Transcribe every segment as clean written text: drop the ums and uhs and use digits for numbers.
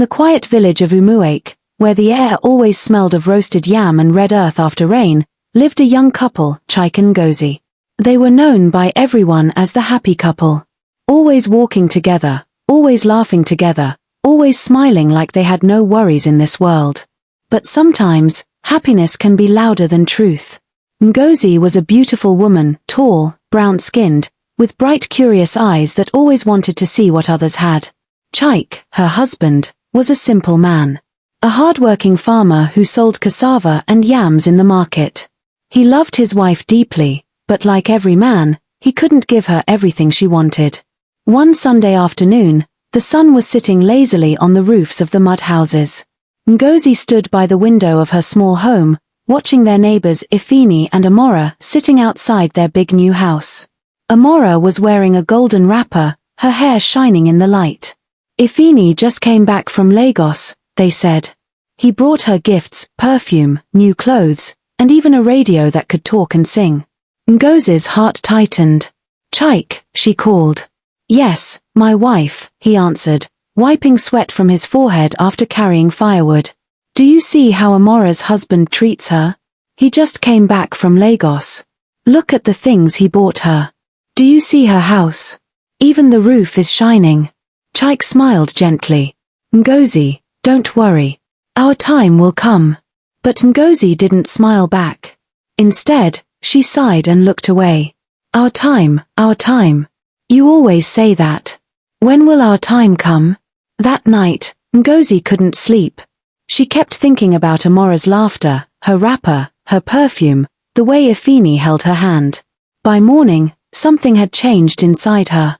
the quiet village of Umuake, where the air always smelled of roasted yam and red earth after rain, lived a young couple, Chike and Ngozi. They were known by everyone as the happy couple. Always walking together, always laughing together, always smiling like they had no worries in this world. But sometimes, happiness can be louder than truth. Ngozi was a beautiful woman, tall, brown-skinned, with bright curious eyes that always wanted to see what others had. Chike, her husband, was a simple man. A hard-working farmer who sold cassava and yams in the market. He loved his wife deeply, but like every man, he couldn't give her everything she wanted. One Sunday afternoon, the sun was sitting lazily on the roofs of the mud houses. Ngozi stood by the window of her small home, watching their neighbors Ifini and Amora sitting outside their big new house. Amora was wearing a golden wrapper, her hair shining in the light. Ifini just came back from Lagos, they said. He brought her gifts, perfume, new clothes, and even a radio that could talk and sing. Ngozi's heart tightened. Chike, she called. Yes, my wife, he answered, wiping sweat from his forehead after carrying firewood. Do you see how Amora's husband treats her? He just came back from Lagos. Look at the things he bought her. Do you see her house? Even the roof is shining. Chike smiled gently. Ngozi, don't worry. Our time will come. But Ngozi didn't smile back. Instead, she sighed and looked away. Our time, our time. You always say that. When will our time come? That night, Ngozi couldn't sleep. She kept thinking about Amora's laughter, her wrapper, her perfume, the way Ifini held her hand. By morning, something had changed inside her.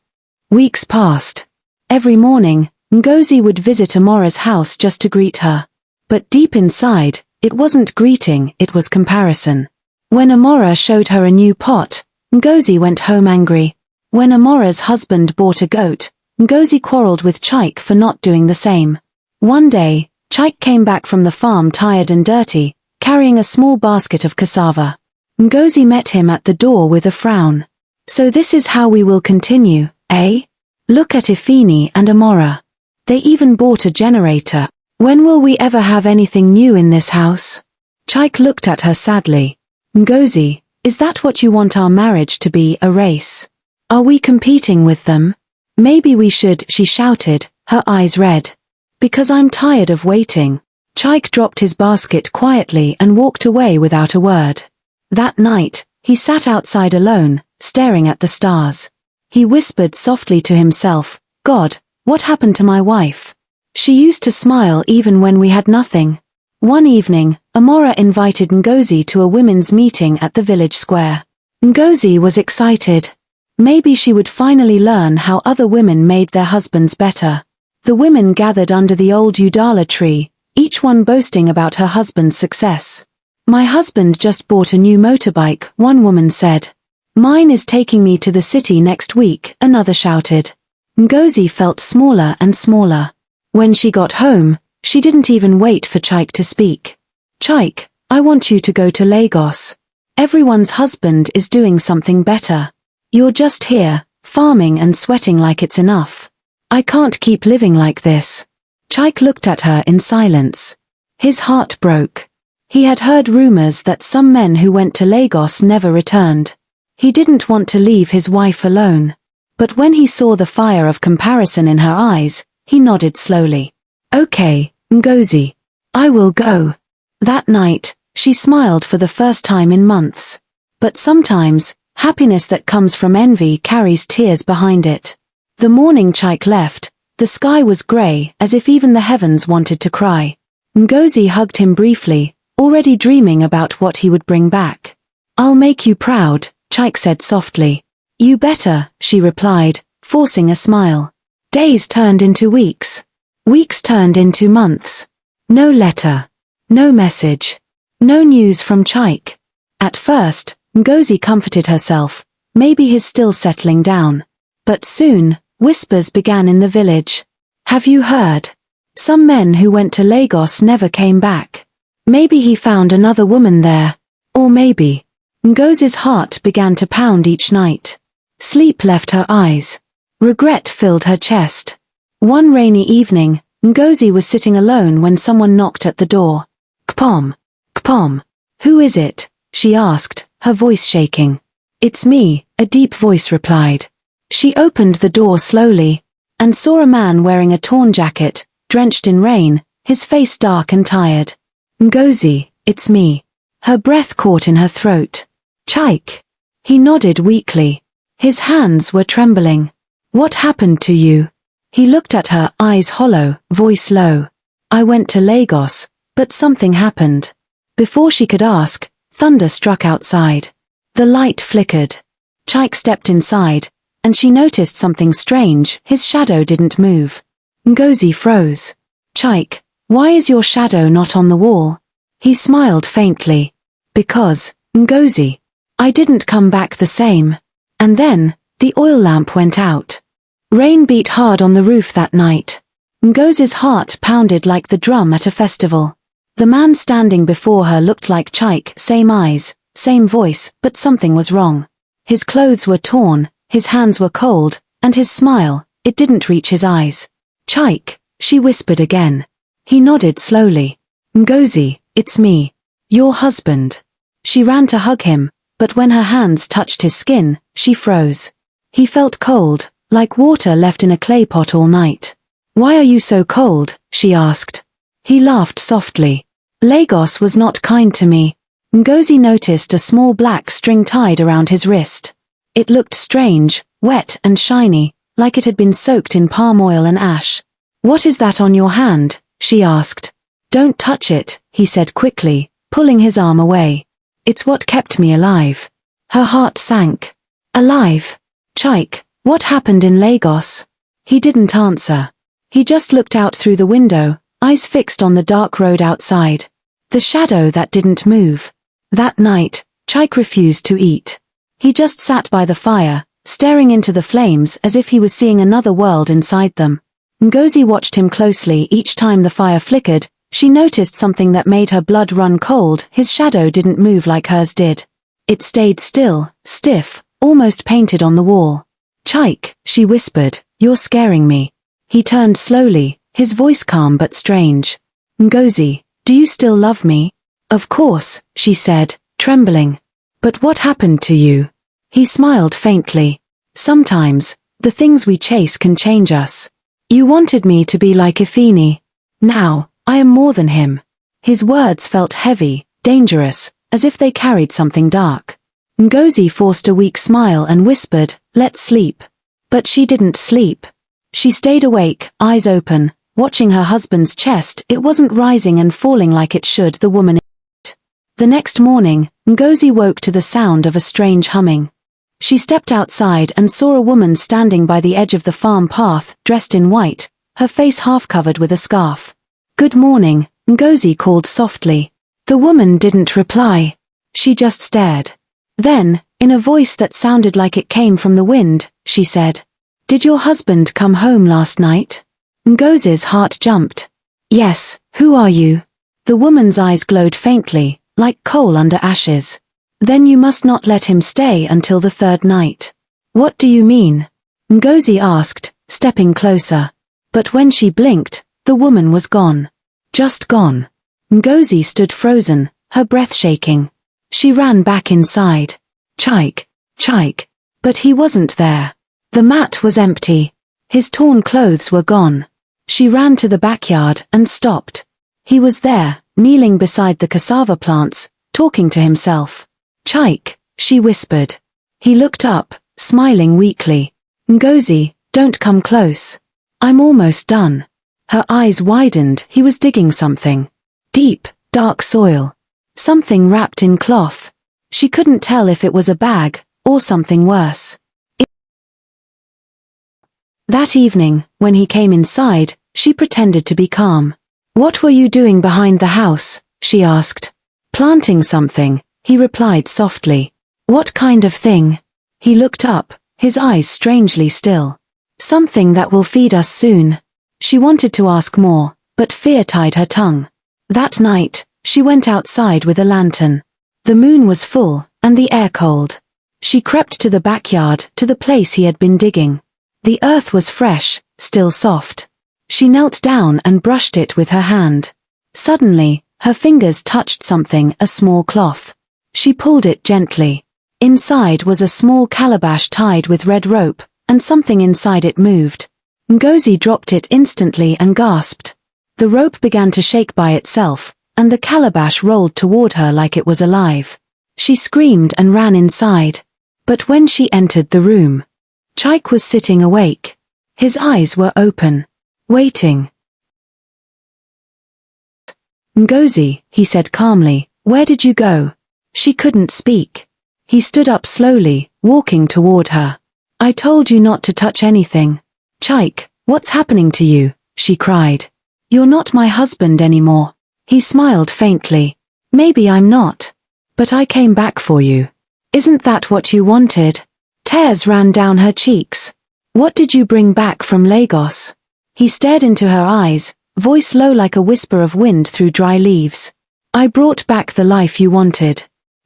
Weeks passed. Every morning, Ngozi would visit Amora's house just to greet her. But deep inside, it wasn't greeting, it was comparison. When Amora showed her a new pot, Ngozi went home angry. When Amora's husband bought a goat, Ngozi quarreled with Chike for not doing the same. One day, Chike came back from the farm tired and dirty, carrying a small basket of cassava. Ngozi met him at the door with a frown. So this is how we will continue, eh? Look at Ifini and Amora. They even bought a generator. When will we ever have anything new in this house? Chike looked at her sadly. Ngozi, is that what you want our marriage to be, a race? Are we competing with them? Maybe we should, she shouted, her eyes red. Because I'm tired of waiting. Chike dropped his basket quietly and walked away without a word. That night, he sat outside alone, staring at the stars. He whispered softly to himself, God, what happened to my wife? She used to smile even when we had nothing. One evening, Amora invited Ngozi to a women's meeting at the village square. Ngozi was excited. Maybe she would finally learn how other women made their husbands better. The women gathered under the old Udala tree, each one boasting about her husband's success. My husband just bought a new motorbike, one woman said. Mine is taking me to the city next week, another shouted. Ngozi felt smaller and smaller. When she got home, she didn't even wait for Chike to speak. Chike, I want you to go to Lagos. Everyone's husband is doing something better. You're just here, farming and sweating like it's enough. I can't keep living like this. Chike looked at her in silence. His heart broke. He had heard rumors that some men who went to Lagos never returned. He didn't want to leave his wife alone. But when he saw the fire of comparison in her eyes, he nodded slowly. Okay, Ngozi. I will go. That night, she smiled for the first time in months. But sometimes, happiness that comes from envy carries tears behind it. The morning Chike left, the sky was grey, as if even the heavens wanted to cry. Ngozi hugged him briefly, already dreaming about what he would bring back. I'll make you proud, Chike said softly. You better, she replied, forcing a smile. Days turned into weeks. Weeks turned into months. No letter. No message. No news from Chike. At first, Ngozi comforted herself. Maybe he's still settling down. But soon, whispers began in the village. Have you heard? Some men who went to Lagos never came back. Maybe he found another woman there. Or maybe. Ngozi's heart began to pound each night. Sleep left her eyes. Regret filled her chest. One rainy evening, Ngozi was sitting alone when someone knocked at the door. Kpom. Kpom. Who is it? She asked, her voice shaking. It's me, a deep voice replied. She opened the door slowly, and saw a man wearing a torn jacket, drenched in rain, his face dark and tired. Ngozi, it's me. Her breath caught in her throat. Chike. He nodded weakly. His hands were trembling. What happened to you? He looked at her, eyes hollow, voice low. I went to Lagos, but something happened. Before she could ask, thunder struck outside. The light flickered. Chike stepped inside, and she noticed something strange. His shadow didn't move. Ngozi froze. Chike, why is your shadow not on the wall? He smiled faintly. Because, Ngozi, I didn't come back the same. And then, the oil lamp went out. Rain beat hard on the roof that night. Ngozi's heart pounded like the drum at a festival. The man standing before her looked like Chike, same eyes, same voice, but something was wrong. His clothes were torn, his hands were cold, and his smile, it didn't reach his eyes. Chike, she whispered again. He nodded slowly. Ngozi, it's me. Your husband. She ran to hug him, but when her hands touched his skin, she froze. He felt cold, like water left in a clay pot all night. Why are you so cold? She asked. He laughed softly. Lagos was not kind to me. Ngozi noticed a small black string tied around his wrist. It looked strange, wet and shiny, like it had been soaked in palm oil and ash. What is that on your hand? She asked. Don't touch it, he said quickly, pulling his arm away. It's what kept me alive. Her heart sank. Alive? Chike, what happened in Lagos? He didn't answer. He just looked out through the window, eyes fixed on the dark road outside. The shadow that didn't move. That night, Chike refused to eat. He just sat by the fire, staring into the flames as if he was seeing another world inside them. Ngozi watched him closely. Each time the fire flickered, she noticed something that made her blood run cold. His shadow didn't move like hers did. It stayed still, stiff, almost painted on the wall. Chike, she whispered, you're scaring me. He turned slowly, his voice calm but strange. Ngozi, do you still love me? Of course, she said, trembling. But what happened to you? He smiled faintly. Sometimes, the things we chase can change us. You wanted me to be like Ifini. Now, I am more than him. His words felt heavy, dangerous, as if they carried something dark. Ngozi forced a weak smile and whispered, let's sleep. But she didn't sleep. She stayed awake, eyes open, watching her husband's chest. It wasn't rising and falling like it should. The woman. The next morning, Ngozi woke to the sound of a strange humming. She stepped outside and saw a woman standing by the edge of the farm path, dressed in white, her face half covered with a scarf. Good morning, Ngozi called softly. The woman didn't reply. She just stared. Then, in a voice that sounded like it came from the wind, she said, Did your husband come home last night? Ngozi's heart jumped. Yes, who are you? The woman's eyes glowed faintly, like coal under ashes. Then you must not let him stay until the third night. What do you mean? Ngozi asked, stepping closer. But when she blinked, the woman was gone. Just gone. Ngozi stood frozen, her breath shaking. She ran back inside. Chike, Chike. But he wasn't there. The mat was empty. His torn clothes were gone. She ran to the backyard and stopped. He was there, kneeling beside the cassava plants, talking to himself. Chike, she whispered. He looked up, smiling weakly. Ngozi, don't come close. I'm almost done. Her eyes widened. He was digging something. Deep, dark soil. Something wrapped in cloth. She couldn't tell if it was a bag, or something worse. That evening, when he came inside, she pretended to be calm. What were you doing behind the house? She asked. Planting something, he replied softly. What kind of thing? He looked up, his eyes strangely still. Something that will feed us soon. She wanted to ask more, but fear tied her tongue. That night, she went outside with a lantern. The moon was full, and the air cold. She crept to the backyard, to the place he had been digging. The earth was fresh, still soft. She knelt down and brushed it with her hand. Suddenly, her fingers touched something, a small cloth. She pulled it gently. Inside was a small calabash tied with red rope, and something inside it moved. Ngozi dropped it instantly and gasped. The rope began to shake by itself, and the calabash rolled toward her like it was alive. She screamed and ran inside. But when she entered the room, Chike was sitting awake. His eyes were open, waiting. "Ngozi," he said calmly, "where did you go?" She couldn't speak. He stood up slowly, walking toward her. "I told you not to touch anything." "Chike, what's happening to you?" she cried. "You're not my husband anymore." He smiled faintly. "Maybe I'm not. But I came back for you. Isn't that what you wanted?" Tears ran down her cheeks. "What did you bring back from Lagos?" He stared into her eyes, voice low like a whisper of wind through dry leaves. "I brought back the life you wanted."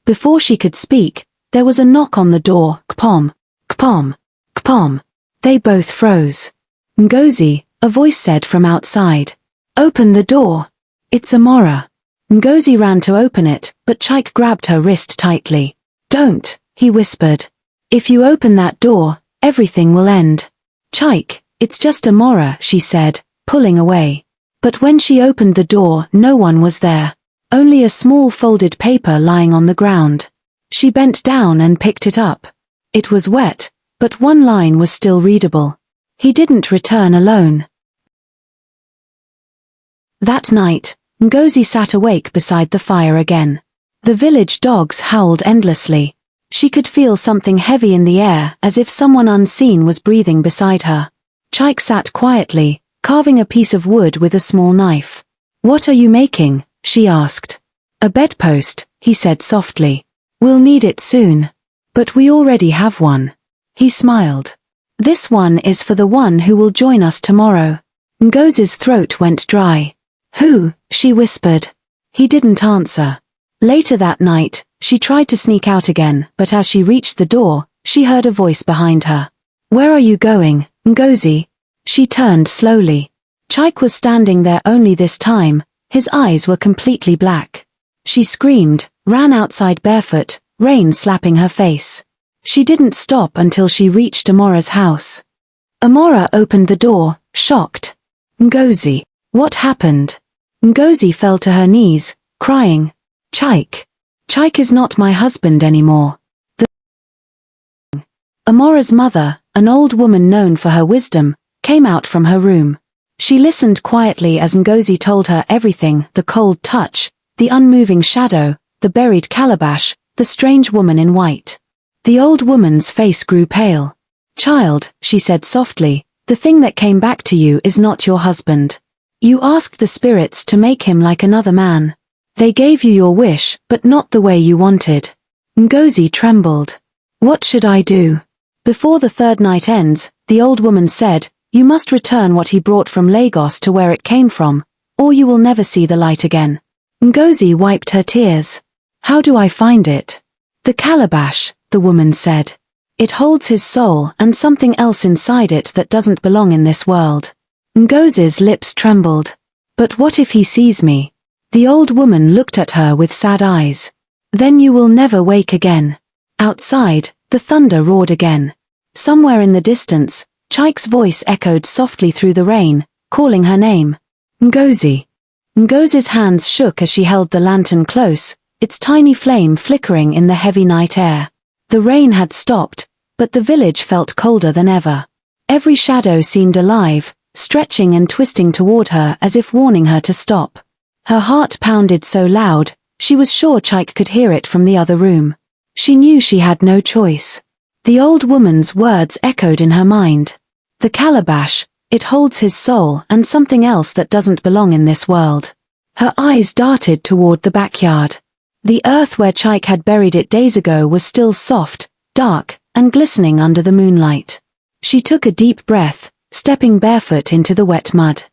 Before she could speak, there was a knock on the door. Kpom, kpom, kpom. They both froze. "Ngozi," a voice said from outside. "Open the door. It's Amora." Ngozi ran to open it, but Chike grabbed her wrist tightly. "Don't," he whispered. "If you open that door, everything will end." "Chike, it's just Amora," she said, pulling away. But when she opened the door, no one was there. Only a small folded paper lying on the ground. She bent down and picked it up. It was wet, but one line was still readable. "He didn't return alone." That night, Ngozi sat awake beside the fire again. The village dogs howled endlessly. She could feel something heavy in the air, as if someone unseen was breathing beside her. Chike sat quietly, carving a piece of wood with a small knife. "What are you making?" she asked. "A bedpost," he said softly. "We'll need it soon." "But we already have one." He smiled. "This one is for the one who will join us tomorrow." Ngozi's throat went dry. "Who?" she whispered. He didn't answer. Later that night, she tried to sneak out again, but as she reached the door, she heard a voice behind her. "Where are you going, Ngozi?" She turned slowly. Chike was standing there only this time. His eyes were completely black. She screamed, ran outside barefoot, rain slapping her face. She didn't stop until she reached Amora's house. Amora opened the door, shocked. "Ngozi, what happened?" Ngozi fell to her knees, crying. "Chike. Chike is not my husband anymore." Amora's mother, an old woman known for her wisdom, came out from her room. She listened quietly as Ngozi told her everything: the cold touch, the unmoving shadow, the buried calabash, the strange woman in white. The old woman's face grew pale. "Child," she said softly, "the thing that came back to you is not your husband. You asked the spirits to make him like another man. They gave you your wish, but not the way you wanted." Ngozi trembled. "What should I do?" "Before the third night ends," the old woman said, "you must return what he brought from Lagos to where it came from, or you will never see the light again." Ngozi wiped her tears. "How do I find it?" "The calabash," the woman said. "It holds his soul and something else inside it that doesn't belong in this world." Ngozi's lips trembled. "But what if he sees me?" The old woman looked at her with sad eyes. "Then you will never wake again." Outside, the thunder roared again. Somewhere in the distance, Chike's voice echoed softly through the rain, calling her name. "Ngozi." Ngozi's hands shook as she held the lantern close, its tiny flame flickering in the heavy night air. The rain had stopped, but the village felt colder than ever. Every shadow seemed alive, stretching and twisting toward her as if warning her to stop. Her heart pounded so loud, she was sure Chike could hear it from the other room. She knew she had no choice. The old woman's words echoed in her mind. "The calabash, it holds his soul and something else that doesn't belong in this world." Her eyes darted toward the backyard. The earth where Chike had buried it days ago was still soft, dark, and glistening under the moonlight. She took a deep breath, stepping barefoot into the wet mud.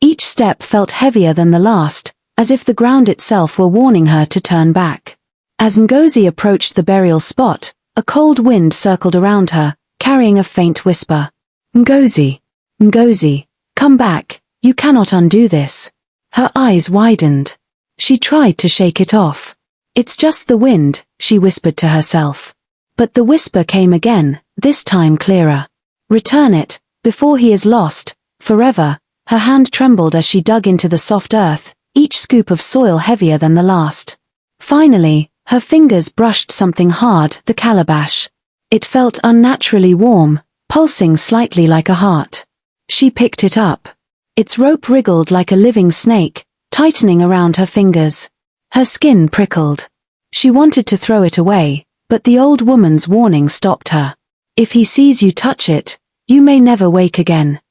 Each step felt heavier than the last, as if the ground itself were warning her to turn back. As Ngozi approached the burial spot, a cold wind circled around her, carrying a faint whisper. "Ngozi. Ngozi. Come back. You cannot undo this. Her eyes widened. She tried to shake it off. It's just the wind, she whispered to herself. But the whisper came again, this time clearer. Return it, before he is lost, forever. Her hand trembled as she dug into the soft earth, each scoop of soil heavier than the last. Finally, her fingers brushed something hard, the calabash. It felt unnaturally warm, pulsing slightly like a heart. She picked it up. Its rope wriggled like a living snake, tightening around her fingers. Her skin prickled. She wanted to throw it away, but the old woman's warning stopped her. If he sees you touch it, you may never wake again.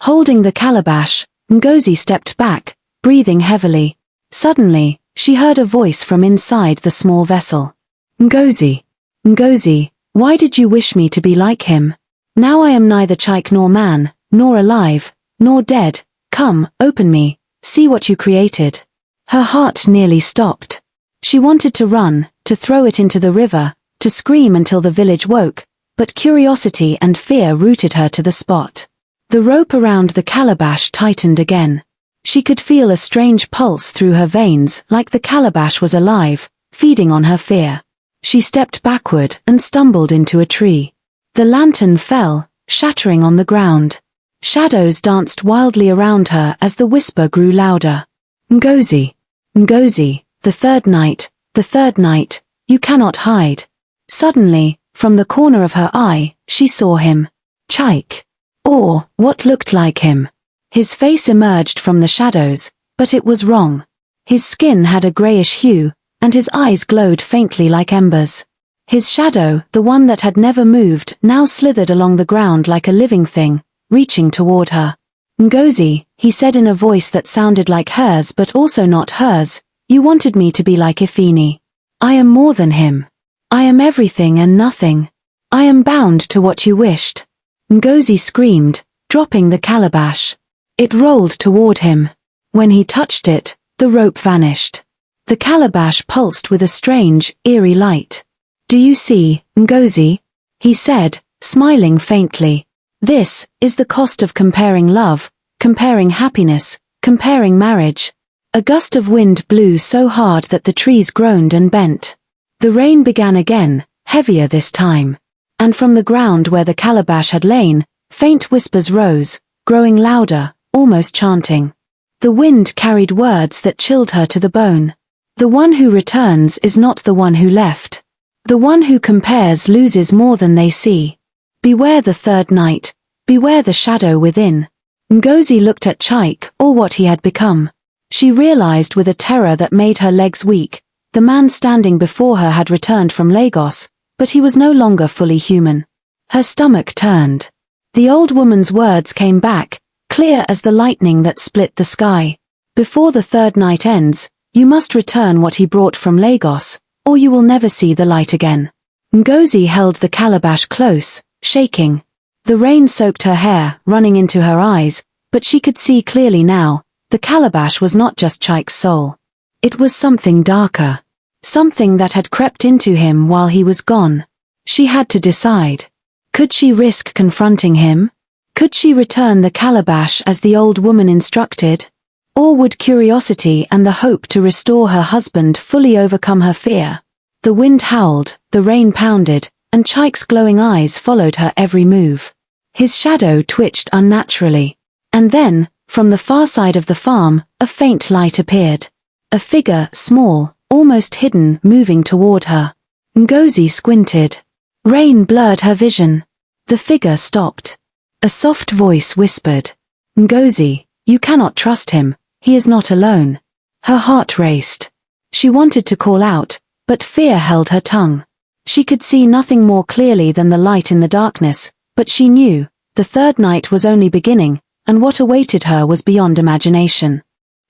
Holding the calabash, Ngozi stepped back, breathing heavily. Suddenly, she heard a voice from inside the small vessel. Ngozi. Ngozi, why did you wish me to be like him? Now I am neither Chike nor man, nor alive, nor dead. Come, open me, see what you created. Her heart nearly stopped. She wanted to run, to throw it into the river, to scream until the village woke, but curiosity and fear rooted her to the spot. The rope around the calabash tightened again. She could feel a strange pulse through her veins, like the calabash was alive, feeding on her fear. She stepped backward and stumbled into a tree. The lantern fell, shattering on the ground. Shadows danced wildly around her as the whisper grew louder. Ngozi. Ngozi, the third night, you cannot hide. Suddenly, from the corner of her eye, she saw him. Chike. Or, what looked like him. His face emerged from the shadows, but it was wrong. His skin had a grayish hue, and his eyes glowed faintly like embers. His shadow, the one that had never moved, now slithered along the ground like a living thing, reaching toward her. Ngozi, he said in a voice that sounded like hers but also not hers, you wanted me to be like Ifini. I am more than him. I am everything and nothing. I am bound to what you wished. Ngozi screamed, dropping the calabash. It rolled toward him. When he touched it, the rope vanished. The calabash pulsed with a strange, eerie light. Do you see, Ngozi? He said, smiling faintly. This is the cost of comparing love, comparing happiness, comparing marriage. A gust of wind blew so hard that the trees groaned and bent. The rain began again, heavier this time. And from the ground where the calabash had lain, faint whispers rose, growing louder, almost chanting. The wind carried words that chilled her to the bone. The one who returns is not the one who left. The one who compares loses more than they see. Beware the third night, beware the shadow within. Ngozi looked at Chike, or what he had become. She realized with a terror that made her legs weak, the man standing before her had returned from Lagos, but he was no longer fully human. Her stomach turned. The old woman's words came back, clear as the lightning that split the sky. Before the third night ends, you must return what he brought from Lagos, or you will never see the light again. Ngozi held the calabash close, shaking. The rain soaked her hair, running into her eyes, but she could see clearly now, the calabash was not just Chike's soul. It was something darker. Something that had crept into him while he was gone. She had to decide. Could she risk confronting him? Could she return the calabash as the old woman instructed? Or would curiosity and the hope to restore her husband fully overcome her fear? The wind howled, the rain pounded, and Chike's glowing eyes followed her every move. His shadow twitched unnaturally. And then, from the far side of the farm, a faint light appeared. A figure, small, almost hidden, moving toward her. Ngozi squinted. Rain blurred her vision. The figure stopped. A soft voice whispered. Ngozi, you cannot trust him, he is not alone. Her heart raced. She wanted to call out, but fear held her tongue. She could see nothing more clearly than the light in the darkness, but she knew, the third night was only beginning, and what awaited her was beyond imagination.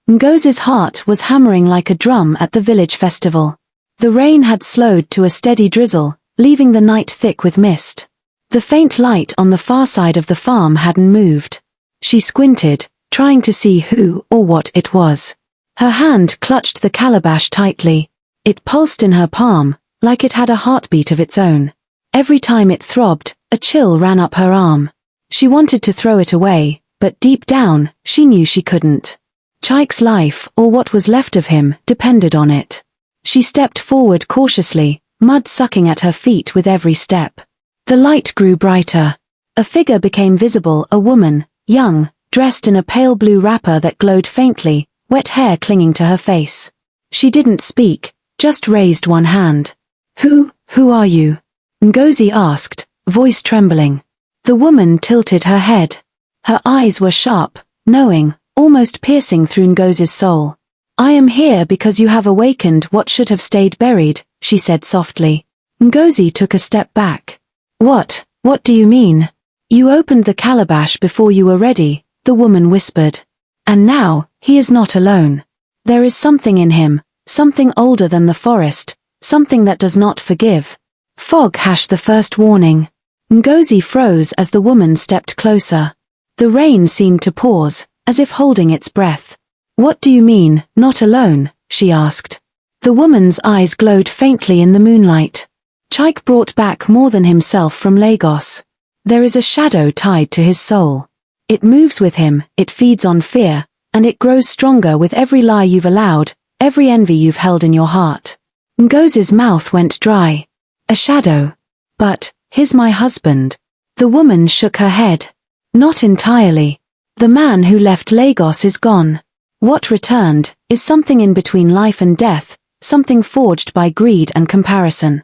Ngozi's heart was hammering like a drum at the village festival. The rain had slowed to a steady drizzle, leaving the night thick with mist. The faint light on the far side of the farm hadn't moved. She squinted, trying to see who or what it was. Her hand clutched the calabash tightly. It pulsed in her palm, like it had a heartbeat of its own. Every time it throbbed, a chill ran up her arm. She wanted to throw it away, But deep down, she knew she couldn't. Chike's life, or what was left of him, depended on it. She stepped forward cautiously, mud sucking at her feet with every step. The light grew brighter. A figure became visible, a woman, young, dressed in a pale blue wrapper that glowed faintly, wet hair clinging to her face. She didn't speak, just raised one hand. Who are you?" Ngozi asked, voice trembling. The woman tilted her head. Her eyes were sharp, knowing, almost piercing through Ngozi's soul. "I am here because you have awakened what should have stayed buried," she said softly. Ngozi took a step back. What do you mean?" "You opened the calabash before you were ready," the woman whispered. "And now, he is not alone. There is something in him, something older than the forest, something that does not forgive." Fog hashed the first warning. Ngozi froze as the woman stepped closer. The rain seemed to pause, as if holding its breath. "What do you mean, not alone?" she asked. The woman's eyes glowed faintly in the moonlight. "Chike brought back more than himself from Lagos. There is a shadow tied to his soul. It moves with him, it feeds on fear, and it grows stronger with every lie you've allowed, every envy you've held in your heart." Ngozi's mouth went dry. "A shadow. But, he's my husband." The woman shook her head. "Not entirely. The man who left Lagos is gone. What returned is something in between life and death, something forged by greed and comparison."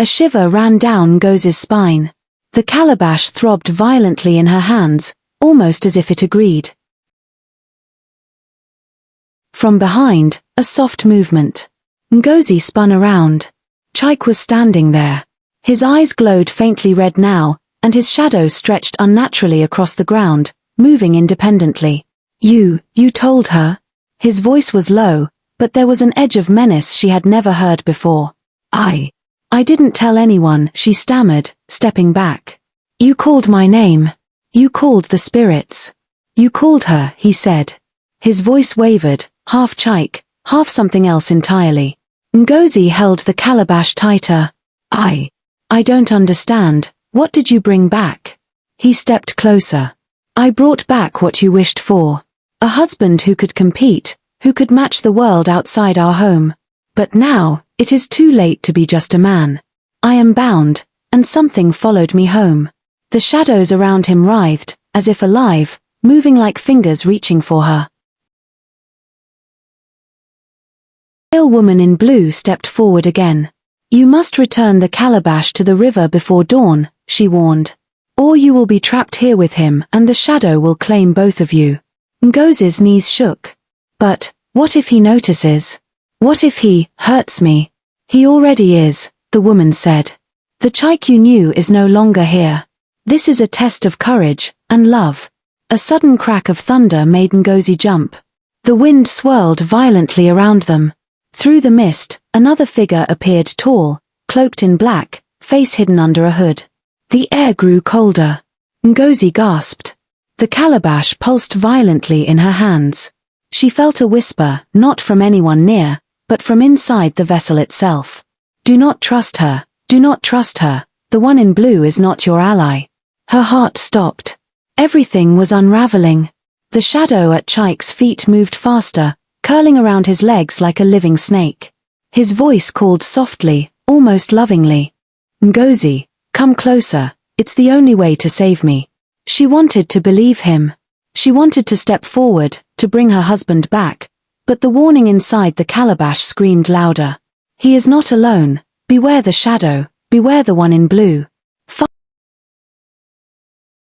A shiver ran down Ngozi's spine. The calabash throbbed violently in her hands, almost as if it agreed. From behind, a soft movement. Ngozi spun around. Chike was standing there. His eyes glowed faintly red now, and his shadow stretched unnaturally across the ground, moving independently. You told her?" His voice was low, but there was an edge of menace she had never heard before. I didn't tell anyone," she stammered, stepping back. "You called my name. You called the spirits. You called her," he said. His voice wavered, half Chike, half something else entirely. Ngozi held the calabash tighter. I don't understand, what did you bring back?" He stepped closer. "I brought back what you wished for. A husband who could compete, who could match the world outside our home. But now, it is too late to be just a man. I am bound, and something followed me home." The shadows around him writhed, as if alive, moving like fingers reaching for her. The pale woman in blue stepped forward again. "You must return the calabash to the river before dawn," she warned. "Or you will be trapped here with him and the shadow will claim both of you." Ngozi's knees shook. "But, what if he notices? What if he hurts me?" "He already is," the woman said. "The Chike you knew is no longer here. This is a test of courage and love." A sudden crack of thunder made Ngozi jump. The wind swirled violently around them. Through the mist, another figure appeared, tall, cloaked in black, face hidden under a hood. The air grew colder. Ngozi gasped. The calabash pulsed violently in her hands. She felt a whisper, not from anyone near, but from inside the vessel itself. "Do not trust her, do not trust her, the one in blue is not your ally." Her heart stopped. Everything was unraveling. The shadow at Chike's feet moved faster, curling around his legs like a living snake. His voice called softly, almost lovingly. "Ngozi, come closer, it's the only way to save me." She wanted to believe him. She wanted to step forward, to bring her husband back, but the warning inside the calabash screamed louder. "He is not alone, beware the shadow, beware the one in blue."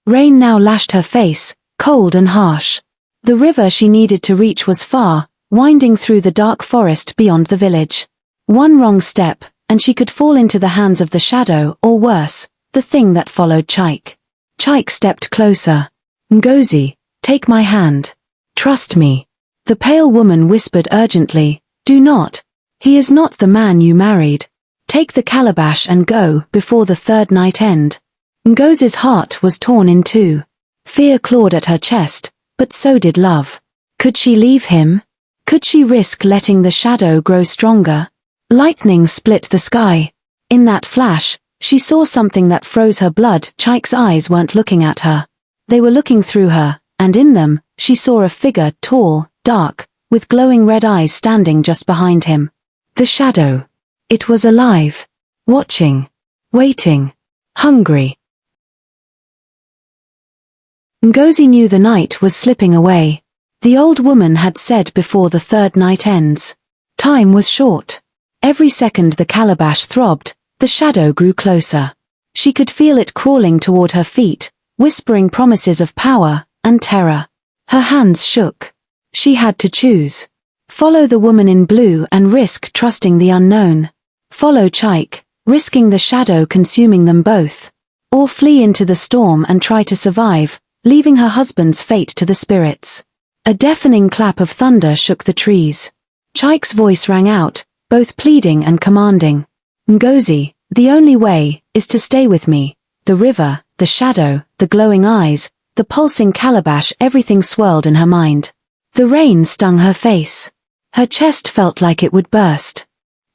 Rain now lashed her face, cold and harsh. The river she needed to reach was far, winding through the dark forest beyond the village. One wrong step, and she could fall into the hands of the shadow, or worse, the thing that followed Chike. Chike stepped closer. "Ngozi, take my hand. Trust me." The pale woman whispered urgently, "Do not. He is not the man you married. Take the calabash and go, before the third night end." Ngozi's heart was torn in two. Fear clawed at her chest, but so did love. Could she leave him? Could she risk letting the shadow grow stronger? Lightning split the sky. In that flash, she saw something that froze her blood. Chike's eyes weren't looking at her. They were looking through her, and in them, she saw a figure tall, dark, with glowing red eyes standing just behind him. The shadow. It was alive. Watching. Waiting. Hungry. Ngozi knew the night was slipping away. The old woman had said before the third night ends. Time was short. Every second the calabash throbbed, the shadow grew closer. She could feel it crawling toward her feet, whispering promises of power and terror. Her hands shook. She had to choose. Follow the woman in blue and risk trusting the unknown. Follow Chike, risking the shadow consuming them both. Or flee into the storm and try to survive, leaving her husband's fate to the spirits. A deafening clap of thunder shook the trees. Chike's voice rang out, both pleading and commanding. Ngozi, the only way is to stay with me. The river, the shadow, the glowing eyes, the pulsing calabash, everything swirled in her mind. The rain stung her face. Her chest felt like it would burst.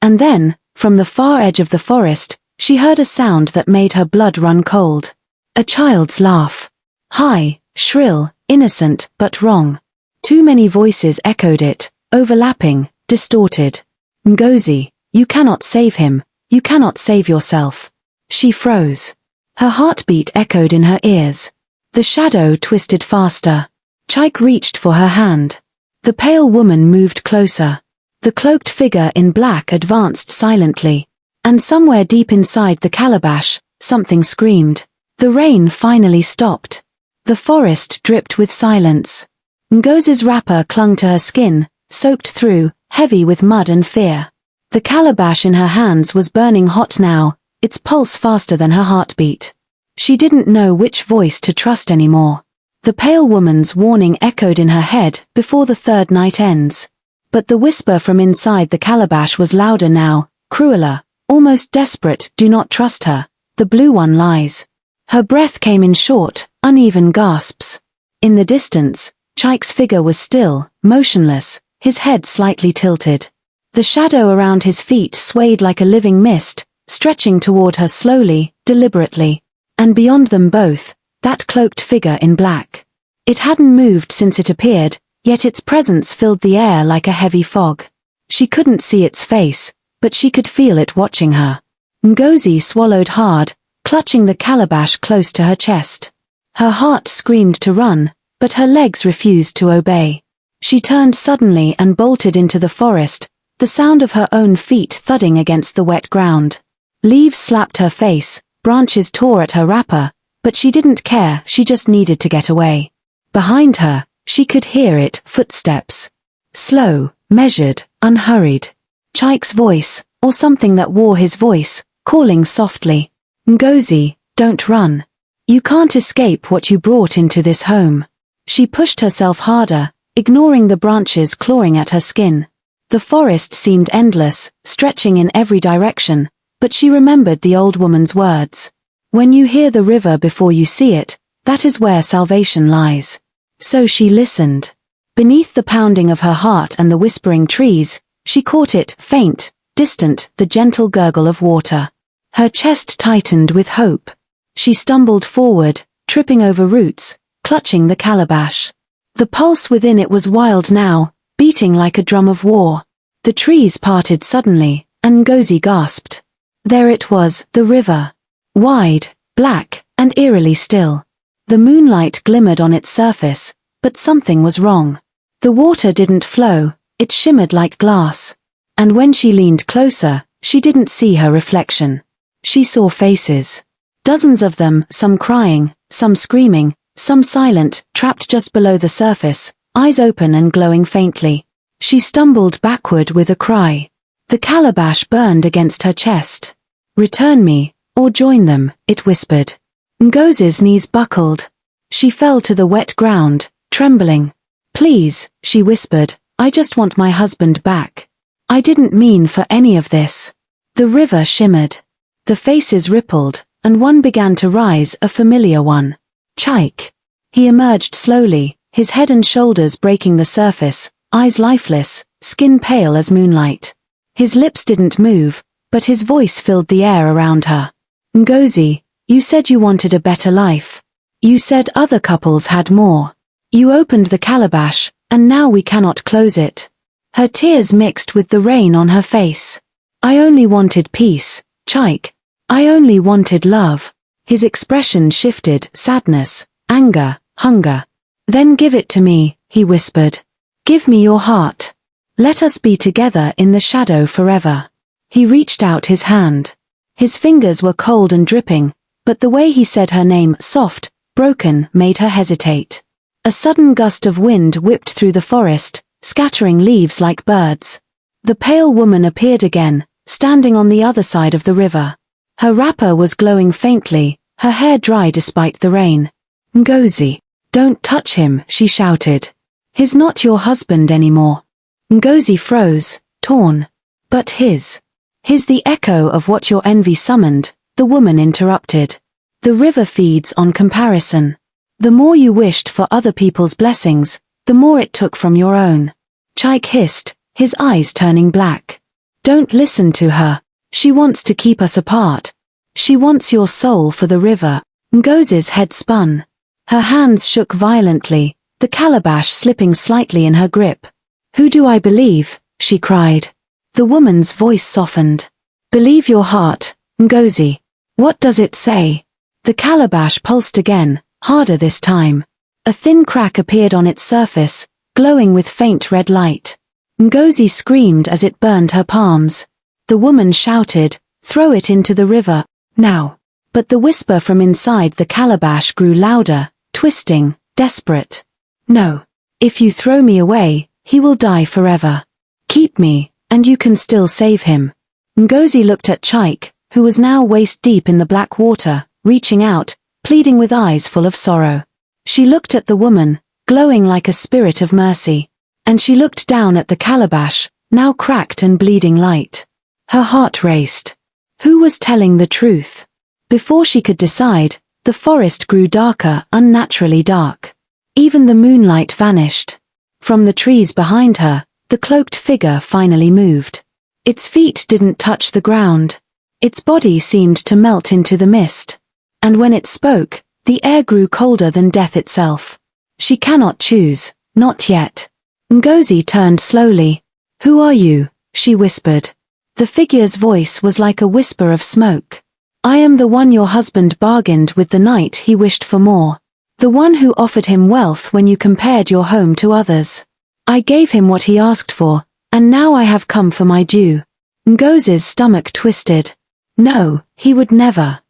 And then, from the far edge of the forest, she heard a sound that made her blood run cold. A child's laugh. High, shrill, innocent, but wrong. Too many voices echoed it, overlapping, distorted. Ngozi, you cannot save him, you cannot save yourself. She froze. Her heartbeat echoed in her ears. The shadow twisted faster. Chike reached for her hand. The pale woman moved closer. The cloaked figure in black advanced silently. And somewhere deep inside the calabash, something screamed. The rain finally stopped. The forest dripped with silence. Ngozi's wrapper clung to her skin, soaked through, heavy with mud and fear. The calabash in her hands was burning hot now, its pulse faster than her heartbeat. She didn't know which voice to trust anymore. The pale woman's warning echoed in her head before the third night ends. But the whisper from inside the calabash was louder now, crueler, almost desperate. Do not trust her. The blue one lies. Her breath came in short, uneven gasps. In the distance, Chike's figure was still, motionless, his head slightly tilted. The shadow around his feet swayed like a living mist, stretching toward her slowly, deliberately. And beyond them both, that cloaked figure in black. It hadn't moved since it appeared, yet its presence filled the air like a heavy fog. She couldn't see its face, but she could feel it watching her. Ngozi swallowed hard, clutching the calabash close to her chest. Her heart screamed to run, but her legs refused to obey. She turned suddenly and bolted into the forest, the sound of her own feet thudding against the wet ground. Leaves slapped her face, branches tore at her wrapper, but she didn't care, she just needed to get away. Behind her, she could hear it, footsteps. Slow, measured, unhurried. Chike's voice, or something that wore his voice, calling softly. Ngozi, don't run. You can't escape what you brought into this home. She pushed herself harder, ignoring the branches clawing at her skin. The forest seemed endless, stretching in every direction, but she remembered the old woman's words. When you hear the river before you see it, that is where salvation lies. So she listened. Beneath the pounding of her heart and the whispering trees, she caught it, faint, distant, the gentle gurgle of water. Her chest tightened with hope. She stumbled forward, tripping over roots, clutching the calabash. The pulse within it was wild now, beating like a drum of war. The trees parted suddenly, and Ngozi gasped. There it was, the river. Wide, black, and eerily still. The moonlight glimmered on its surface, but something was wrong. The water didn't flow, it shimmered like glass. And when she leaned closer, she didn't see her reflection. She saw faces. Dozens of them, some crying, some screaming, some silent, trapped just below the surface, eyes open and glowing faintly. She stumbled backward with a cry. The calabash burned against her chest. Return me, or join them, it whispered. Ngozi's knees buckled. She fell to the wet ground, trembling. Please, she whispered, I just want my husband back. I didn't mean for any of this. The river shimmered. The faces rippled, and one began to rise, a familiar one. Chike. He emerged slowly, his head and shoulders breaking the surface, eyes lifeless, skin pale as moonlight. His lips didn't move, but his voice filled the air around her. Ngozi, you said you wanted a better life. You said other couples had more. You opened the calabash, and now we cannot close it. Her tears mixed with the rain on her face. I only wanted peace, Chike. I only wanted love. His expression shifted, sadness, anger, hunger. Then give it to me, he whispered. Give me your heart. Let us be together in the shadow forever. He reached out his hand. His fingers were cold and dripping, but the way he said her name, soft, broken, made her hesitate. A sudden gust of wind whipped through the forest, scattering leaves like birds. The pale woman appeared again, standing on the other side of the river. Her wrapper was glowing faintly, her hair dry despite the rain. Ngozi, don't touch him, she shouted. He's not your husband anymore. Ngozi froze, torn. But his. He's the echo of what your envy summoned, the woman interrupted. The river feeds on comparison. The more you wished for other people's blessings, the more it took from your own. Chike hissed, his eyes turning black. Don't listen to her. She wants to keep us apart. She wants your soul for the river. Ngozi's head spun. Her hands shook violently, the calabash slipping slightly in her grip. Who do I believe? She cried. The woman's voice softened. Believe your heart, Ngozi. What does it say? The calabash pulsed again, harder this time. A thin crack appeared on its surface, glowing with faint red light. Ngozi screamed as it burned her palms. The woman shouted, throw it into the river, now. But the whisper from inside the calabash grew louder, twisting, desperate. No. If you throw me away, he will die forever. Keep me, and you can still save him. Ngozi looked at Chike, who was now waist deep in the black water, reaching out, pleading with eyes full of sorrow. She looked at the woman, glowing like a spirit of mercy. And she looked down at the calabash, now cracked and bleeding light. Her heart raced. Who was telling the truth? Before she could decide, the forest grew darker, unnaturally dark. Even the moonlight vanished. From the trees behind her, the cloaked figure finally moved. Its feet didn't touch the ground. Its body seemed to melt into the mist. And when it spoke, the air grew colder than death itself. She cannot choose, not yet. Ngozi turned slowly. Who are you? She whispered. The figure's voice was like a whisper of smoke. I am the one your husband bargained with the night he wished for more. The one who offered him wealth when you compared your home to others. I gave him what he asked for, and now I have come for my due. Ngozi's stomach twisted. No, he would never.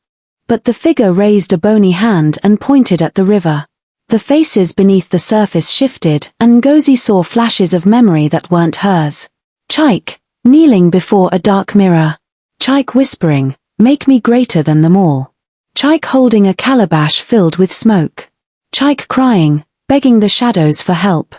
But the figure raised a bony hand and pointed at the river. The faces beneath the surface shifted, and Ngozi saw flashes of memory that weren't hers. Chike, kneeling before a dark mirror. Chike whispering, make me greater than them all. Chike holding a calabash filled with smoke. Chike crying, begging the shadows for help.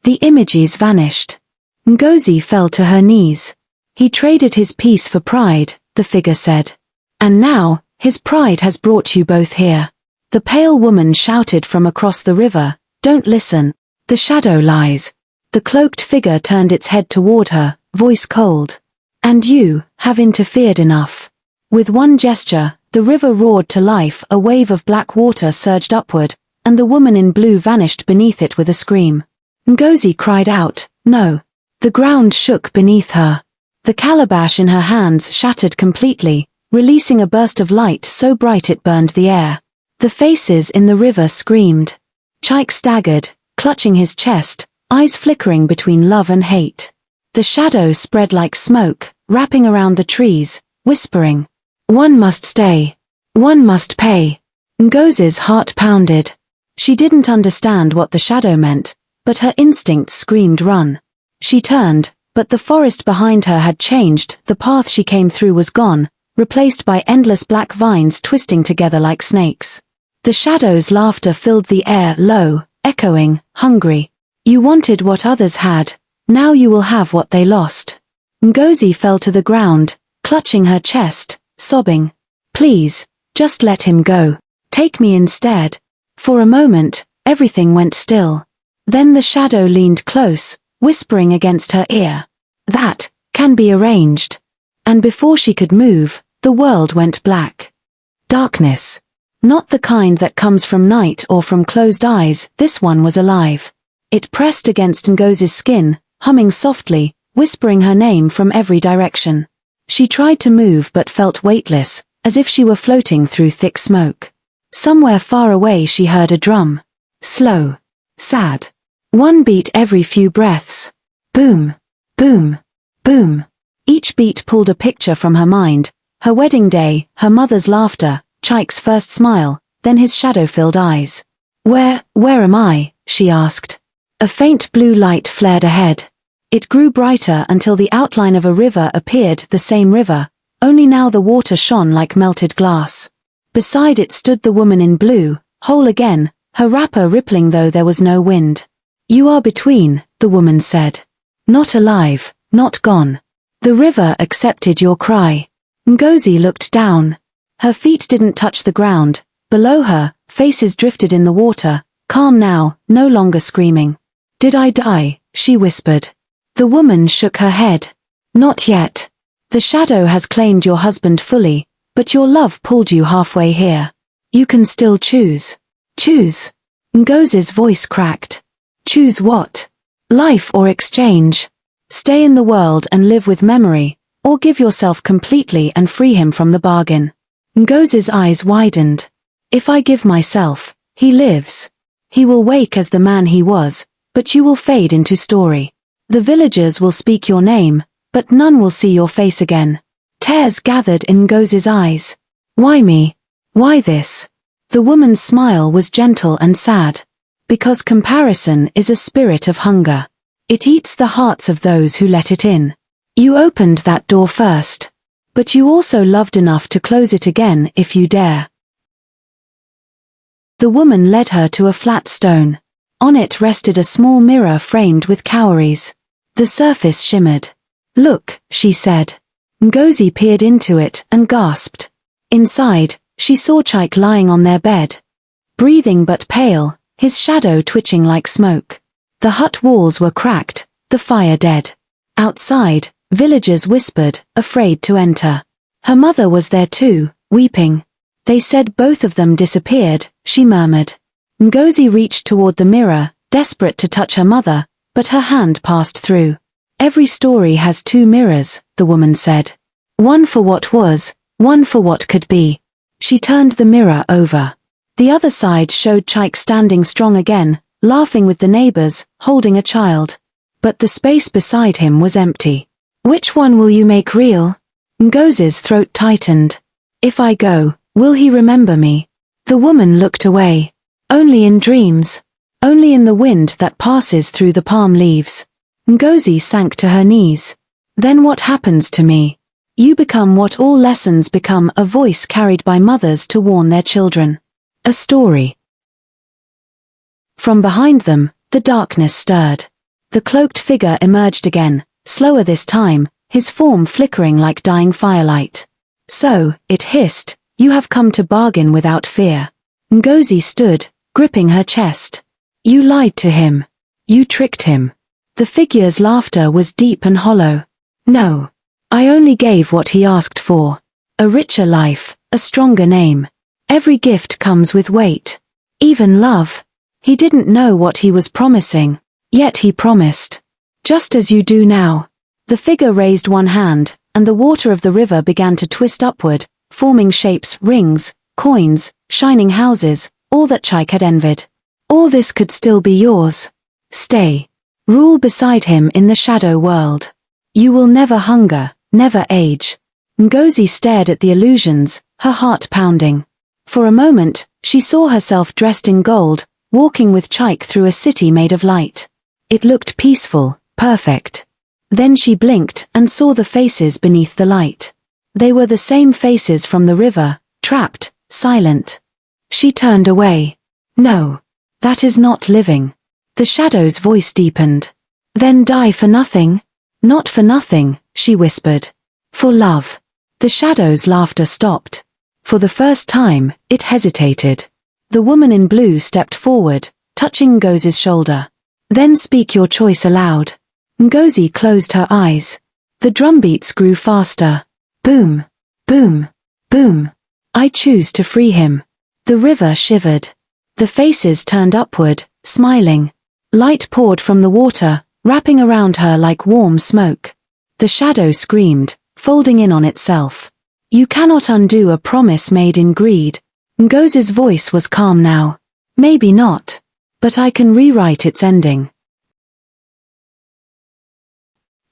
The images vanished. Ngozi fell to her knees. He traded his peace for pride, the figure said. And now, his pride has brought you both here. The pale woman shouted from across the river, don't listen. The shadow lies. The cloaked figure turned its head toward her, voice cold. And you have interfered enough. With one gesture, the river roared to life, a wave of black water surged upward, and the woman in blue vanished beneath it with a scream. Ngozi cried out, no. The ground shook beneath her. The calabash in her hands shattered completely, releasing a burst of light so bright it burned the air. The faces in the river screamed. Chike staggered, clutching his chest, eyes flickering between love and hate. The shadow spread like smoke, wrapping around the trees, whispering, one must stay. One must pay. Ngozi's heart pounded. She didn't understand what the shadow meant, but her instincts screamed run. She turned, but the forest behind her had changed, the path she came through was gone, replaced by endless black vines twisting together like snakes. The shadow's laughter filled the air, low, echoing, hungry. You wanted what others had, now you will have what they lost. Ngozi fell to the ground, clutching her chest, sobbing. Please, just let him go. Take me instead. For a moment, everything went still. Then the shadow leaned close, whispering against her ear. That can be arranged. And before she could move, the world went black. Darkness. Not the kind that comes from night or from closed eyes, this one was alive. It pressed against Ngozi's skin, humming softly, whispering her name from every direction. She tried to move but felt weightless, as if she were floating through thick smoke. Somewhere far away she heard a drum. Slow. Sad. One beat every few breaths. Boom. Boom. Boom. Each beat pulled a picture from her mind, her wedding day, her mother's laughter, Chike's first smile, then his shadow-filled eyes. Where am I? She asked. A faint blue light flared ahead. It grew brighter until the outline of a river appeared, the same river, only now the water shone like melted glass. Beside it stood the woman in blue, whole again, her wrapper rippling though there was no wind. You are between, the woman said. Not alive, not gone. The river accepted your cry. Ngozi looked down. Her feet didn't touch the ground. Below her, faces drifted in the water, calm now, no longer screaming. Did I die? She whispered. The woman shook her head. Not yet. The shadow has claimed your husband fully, but your love pulled you halfway here. You can still choose. Choose. Ngozi's voice cracked. Choose what? Life or exchange? Stay in the world and live with memory, or give yourself completely and free him from the bargain. Ngozi's eyes widened. If I give myself, he lives. He will wake as the man he was, but you will fade into story. The villagers will speak your name, but none will see your face again. Tears gathered in Ngozi's eyes. Why me? Why this? The woman's smile was gentle and sad. Because comparison is a spirit of hunger. It eats the hearts of those who let it in. You opened that door first. But you also loved enough to close it again if you dare. The woman led her to a flat stone. On it rested a small mirror framed with cowries. The surface shimmered. Look, she said. Ngozi peered into it and gasped. Inside, she saw Chike lying on their bed. Breathing but pale, his shadow twitching like smoke. The hut walls were cracked, the fire dead. Outside, villagers whispered, afraid to enter. Her mother was there too, weeping. They said both of them disappeared, she murmured. Ngozi reached toward the mirror, desperate to touch her mother, but her hand passed through. Every story has two mirrors, the woman said. One for what was, one for what could be. She turned the mirror over. The other side showed Chike standing strong again, laughing with the neighbors, holding a child. But the space beside him was empty. Which one will you make real? Ngozi's throat tightened. If I go, will he remember me? The woman looked away. Only in dreams. Only in the wind that passes through the palm leaves. Ngozi sank to her knees. Then what happens to me? You become what all lessons become, a voice carried by mothers to warn their children. A story. From behind them, the darkness stirred. The cloaked figure emerged again, slower this time, his form flickering like dying firelight. So, it hissed, you have come to bargain without fear. Ngozi stood, gripping her chest. You lied to him. You tricked him. The figure's laughter was deep and hollow. No. I only gave what he asked for. A richer life, a stronger name. Every gift comes with weight. Even love. He didn't know what he was promising, yet he promised. Just as you do now. The figure raised one hand, and the water of the river began to twist upward, forming shapes, rings, coins, shining houses, all that Chike had envied. All this could still be yours. Stay. Rule beside him in the shadow world. You will never hunger, never age. Ngozi stared at the illusions, her heart pounding. For a moment, she saw herself dressed in gold, walking with Chike through a city made of light. It looked peaceful, perfect. Then she blinked and saw the faces beneath the light. They were the same faces from the river, trapped, silent. She turned away. No. That is not living. The shadow's voice deepened. Then die for nothing? Not for nothing, she whispered. For love. The shadow's laughter stopped. For the first time, it hesitated. The woman in blue stepped forward, touching Ngozi's shoulder. Then speak your choice aloud. Ngozi closed her eyes. The drumbeats grew faster. Boom, boom, boom. I choose to free him. The river shivered. The faces turned upward, smiling. Light poured from the water, wrapping around her like warm smoke. The shadow screamed, folding in on itself. You cannot undo a promise made in greed. Ngozi's voice was calm now. Maybe not. But I can rewrite its ending.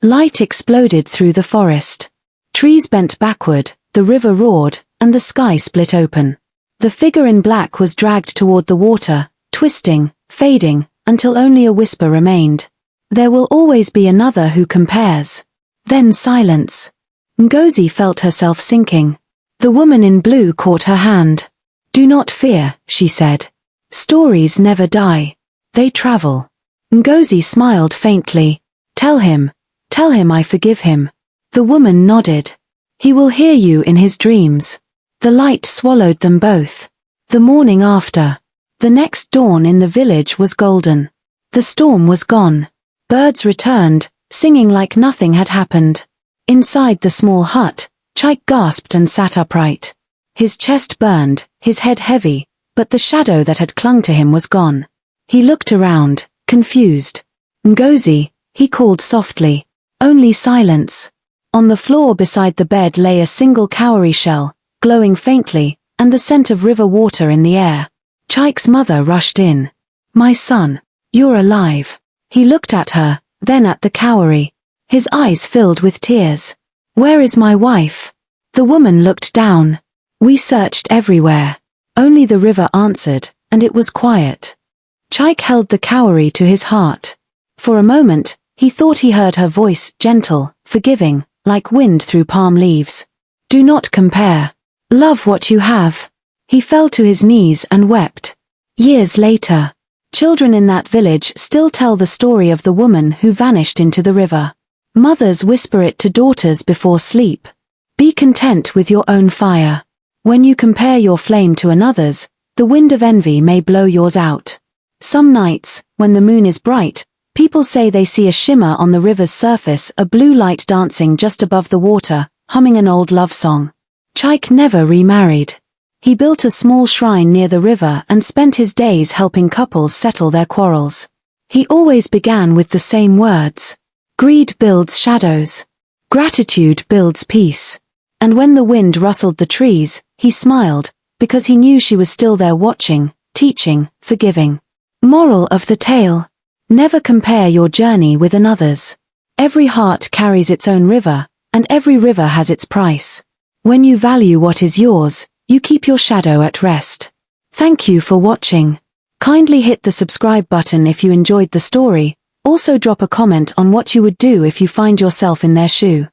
Light exploded through the forest. Trees bent backward, the river roared, and the sky split open. The figure in black was dragged toward the water, twisting, fading, until only a whisper remained. There will always be another who compares. Then silence. Ngozi felt herself sinking. The woman in blue caught her hand. Do not fear, she said. Stories never die. They travel. Ngozi smiled faintly. Tell him I forgive him. The woman nodded. He will hear you in his dreams. The light swallowed them both. The morning after. The next dawn in the village was golden. The storm was gone. Birds returned, singing like nothing had happened. Inside the small hut, Chike gasped and sat upright. His chest burned, his head heavy, but the shadow that had clung to him was gone. He looked around, confused. Ngozi, he called softly. Only silence. On the floor beside the bed lay a single cowrie shell, glowing faintly, and the scent of river water in the air. Chike's mother rushed in. My son, you're alive. He looked at her, then at the cowrie. His eyes filled with tears. Where is my wife? The woman looked down. We searched everywhere. Only the river answered, and it was quiet. Chike held the cowrie to his heart. For a moment, he thought he heard her voice, gentle, forgiving, like wind through palm leaves. Do not compare. Love what you have. He fell to his knees and wept. Years later, children in that village still tell the story of the woman who vanished into the river. Mothers whisper it to daughters before sleep. Be content with your own fire. When you compare your flame to another's, the wind of envy may blow yours out. Some nights, when the moon is bright, people say they see a shimmer on the river's surface, a blue light dancing just above the water, humming an old love song. Chike never remarried. He built a small shrine near the river and spent his days helping couples settle their quarrels. He always began with the same words. Greed builds shadows. Gratitude builds peace. And when the wind rustled the trees, he smiled, because he knew she was still there watching, teaching, forgiving. Moral of the tale. Never compare your journey with another's. Every heart carries its own river, and every river has its price. When you value what is yours, you keep your shadow at rest. Thank you for watching. Kindly hit the subscribe button if you enjoyed the story. Also drop a comment on what you would do if you find yourself in their shoe.